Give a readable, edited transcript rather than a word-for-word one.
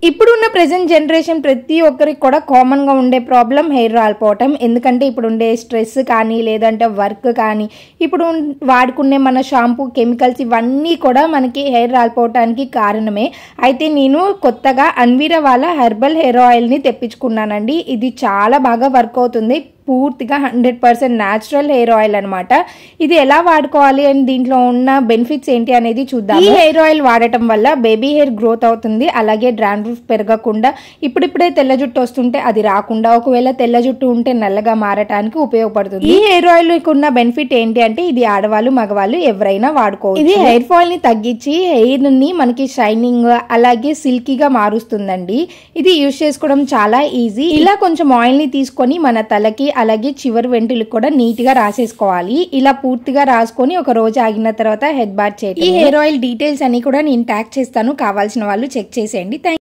ఇప్పుడున్న present generation ప్రతి ఒక్కరికి కూడా కామన్గా ఉండే ప్రాబ్లం హెయిర్ రాలిపోవటం. ఎందుకంటే ఇప్పుడు ఉండే స్ట్రెస్ కానీ లేదంటే వర్క్ కానీ ఇప్పుడు వాడుకునే మన షాంపూ కెమికల్స్ ఇవన్నీ కూడా మనకి హెయిర్ రాలిపోవటానికి కారణమే. అయితే నేను కొత్తగా అన్వీరా వాళ్ళ హెర్బల్ హెయిర్ ఆయిల్ని తెప్పించుకున్నానండి. ఇది చాలా బాగా వర్క్ అవుతుంది. పూర్తిగా 100% న్యాచురల్ హెయిర్ ఆయిల్ అనమాట. ఇది ఎలా వాడుకోవాలి అండ్ దీంట్లో ఉన్న బెనిఫిట్స్ ఏంటి అనేది చూద్దాం. ఈ హెయిర్ ఆయిల్ వాడటం వల్ల బేబీ హెయిర్ గ్రోత్ అవుతుంది. అలాగే డాండ్రఫ్ పెరగకుండా, ఇప్పుడిప్పుడే తెల్ల జుట్టు వస్తుంటే అది రాకుండా, ఒకవేళ తెల్ల జుట్టు ఉంటే నల్లగా మారటానికి ఉపయోగపడుతుంది. ఈ హెయిర్ ఆయిల్ ఉన్న బెనిఫిట్ ఏంటి అంటే ఇది ఆడవాళ్ళు మగవాళ్ళు ఎవరైనా వాడుకోవచ్చు. ఇది హెయిర్ ఫాల్ ని తగ్గించి హెయిర్ ని మనకి షైనింగ్ అలాగే సిల్కీగా మారుస్తుందండి. ఇది యూజ్ చేసుకోవడం చాలా ఈజీ. ఇలా కొంచెం ఆయిల్ ని తీసుకొని మన తలకి అలాగే చివరి వెంట్రులకు కూడా నీట్ గా రాసేసుకోవాలి. ఇలా పూర్తిగా రాసుకొని ఒక రోజు ఆగిన తర్వాత హెడ్ బాత్ చేయండి. ఈ హెయిర్ ఆయిల్ డీటెయిల్స్ అన్ని కూడా నేను ట్యాగ్ చేస్తాను, కావాల్సిన వాళ్ళు చెక్ చేసేయండి.